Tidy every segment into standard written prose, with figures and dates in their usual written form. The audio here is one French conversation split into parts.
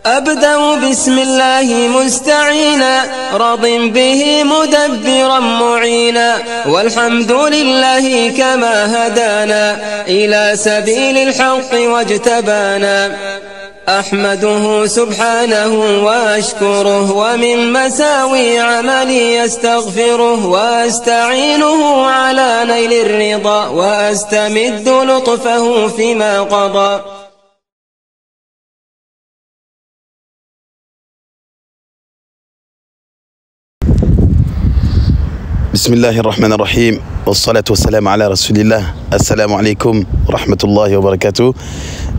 أبدأ بسم الله مستعينا راض به مدبرا معينا والحمد لله كما هدانا إلى سبيل الحق واجتبانا أحمده سبحانه وأشكره ومن مساوي عملي أستغفره وأستعينه على نيل الرضا وأستمد لطفه فيما قضى. بسم الله الرحمن الرحيم والصلاة والسلام على رسول الله. Assalamu alaikum wa rahmatullahi wa barakatuh.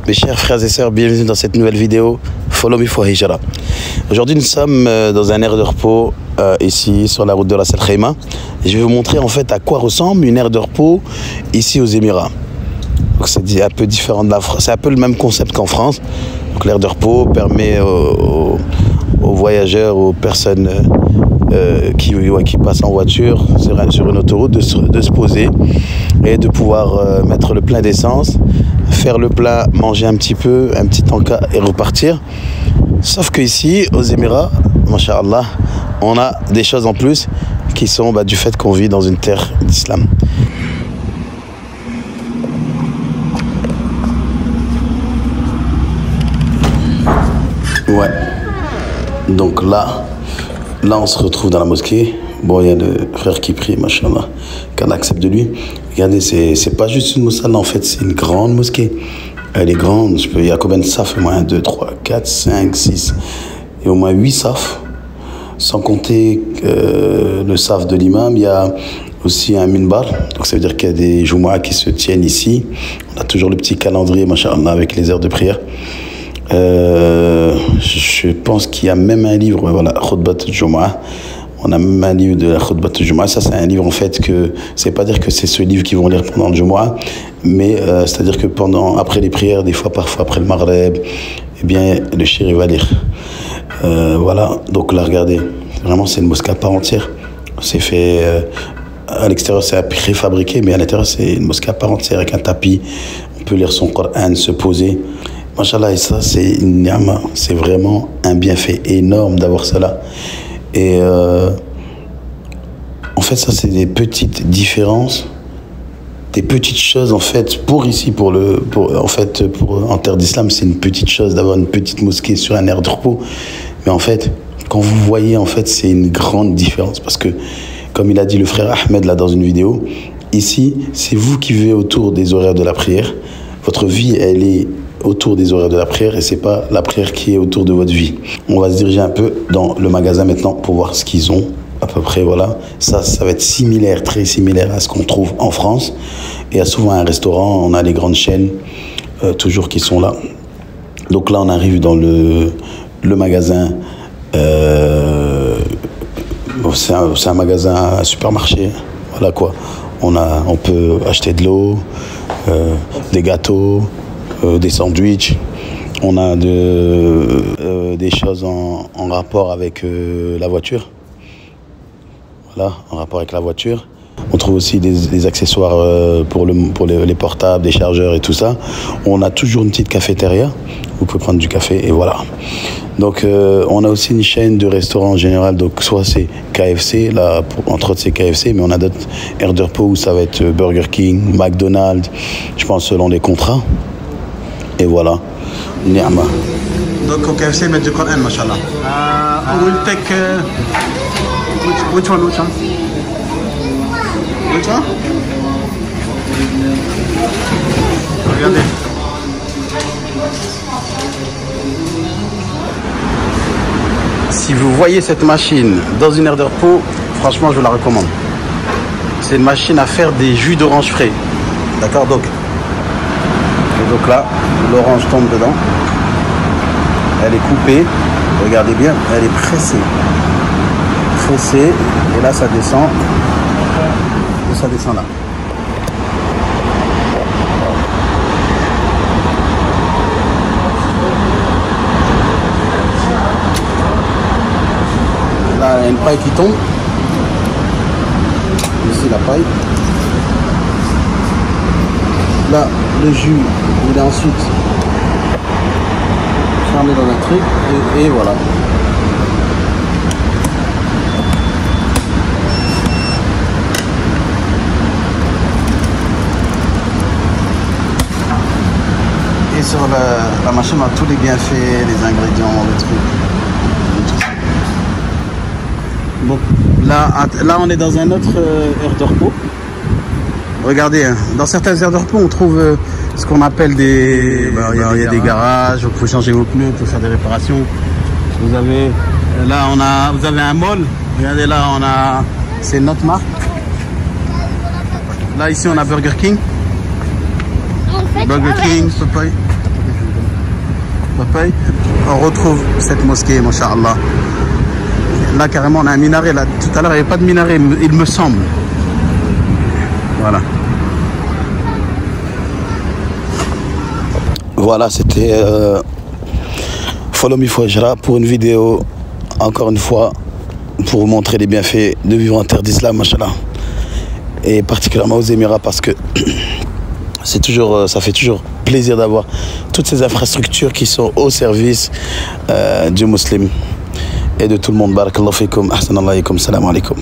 Mes chers frères et sœurs, bienvenue dans cette nouvelle vidéo Follow Me for Hijra. Aujourd'hui nous sommes dans un aire de repos ici sur la route de Ras Al Khaimah. Je vais vous montrer en fait à quoi ressemble une aire de repos ici aux Émirats. C'est un peu différent de la France, c'est un peu le même concept qu'en France. Donc l'aire de repos permet aux voyageurs, aux personnes qui passent en voiture sur une autoroute de se poser et de pouvoir mettre le plein d'essence, faire le plein, manger un petit peu, un petit encas et repartir. Sauf que ici aux Émirats, Masha'Allah, on a des choses en plus qui sont du fait qu'on vit dans une terre d'islam. Ouais, donc là on se retrouve dans la mosquée. Bon, il y a le frère qui prie, machallah, qu'Allah accepte de lui. Regardez, c'est pas juste une mosquée, en fait, c'est une grande mosquée. Elle est grande, il y a combien de safs? Au moins 1, 2, 3, 4, 5, 6. Et au moins 8 safs. Sans compter le saf de l'imam, il y a aussi un minbar. Donc ça veut dire qu'il y a des Jumu'ah qui se tiennent ici. On a toujours le petit calendrier, machallah, avec les heures de prière. Je pense qu'il y a même un livre, voilà, Khutbat al-Jumu'ah. On a même un livre de la Khutbat al-Jumu'ah. Ça, c'est un livre, en fait, que c'est pas dire que c'est ce livre qu'ils vont lire pendant le Jumu'ah, mais c'est-à-dire que après les prières, des fois, parfois après le Maghreb, eh bien, le shir, il va lire. Voilà, donc là, regardez, vraiment, c'est une mosquée à part entière. C'est fait, à l'extérieur, c'est préfabriqué, mais à l'intérieur, c'est une mosquée à part entière avec un tapis. On peut lire son Coran, se poser. Machallah, et ça, c'est une ni'ma, c'est vraiment un bienfait énorme d'avoir cela. Et en fait, ça, c'est des petites différences, des petites choses, en fait, en terre d'islam, c'est une petite chose d'avoir une petite mosquée sur un aire de repos. Mais en fait, quand vous voyez, en fait, c'est une grande différence. Parce que, comme il a dit le frère Ahmed, là, dans une vidéo, ici, c'est vous qui vivez autour des horaires de la prière. Votre vie, elle est autour des horaires de la prière et c'est pas la prière qui est autour de votre vie. On va se diriger un peu dans le magasin maintenant pour voir ce qu'ils ont à peu près. Voilà, ça va être similaire, très similaire à ce qu'on trouve en France. Et il y a souvent un restaurant, on a les grandes chaînes toujours qui sont là. Donc là on arrive dans le magasin. C'est un magasin, un supermarché. Voilà quoi. On peut acheter de l'eau, des gâteaux, des sandwichs, on a des choses en rapport avec la voiture. Voilà, en rapport avec la voiture. On trouve aussi des accessoires pour les portables, des chargeurs et tout ça. On a toujours une petite cafétéria, vous pouvez prendre du café et voilà. Donc on a aussi une chaîne de restaurants en général, donc soit c'est KFC, là entre autres c'est KFC, mais on a d'autres aires de repos où ça va être Burger King, McDonald's, je pense selon les contrats. Et voilà, ni'ma. Donc au KFC, ils mettent du Coran, mashallah. We'll take which one? Which one? Regardez. Si vous voyez cette machine dans une aire de repos, franchement, je vous la recommande. C'est une machine à faire des jus d'orange frais. D'accord, donc là, l'orange tombe dedans. Elle est coupée. Regardez bien, elle est pressée. Pressée. Et là, ça descend. Et ça descend là. Là, il y a une paille qui tombe. Ici, la paille. Là, le jus, il est ensuite enfermé dans un truc et voilà. Et sur la machine, on a tous les bienfaits, les ingrédients, le truc. Bon, là on est dans un autre aire de repos. Regardez, hein, dans certaines aires de repos, on trouve ce qu'on appelle des garages, vous pouvez changer vos pneus, vous pouvez faire des réparations. Vous avez, là vous avez un mall, regardez là c'est notre marque. Là ici on a Burger King. Burger King, Popeye. On retrouve cette mosquée, Masha'Allah. Là carrément on a un minaret, là tout à l'heure il n'y avait pas de minaret, il me semble. Voilà. Voilà, c'était Follow Me for Hijra pour une vidéo, encore une fois, pour vous montrer les bienfaits de vivre en terre d'islam, machallah. Et particulièrement aux Émirats parce que ça fait toujours plaisir d'avoir toutes ces infrastructures qui sont au service du musulman et de tout le monde. Barakallahu fikum, ahsanallahu alaykum, salam alaikum.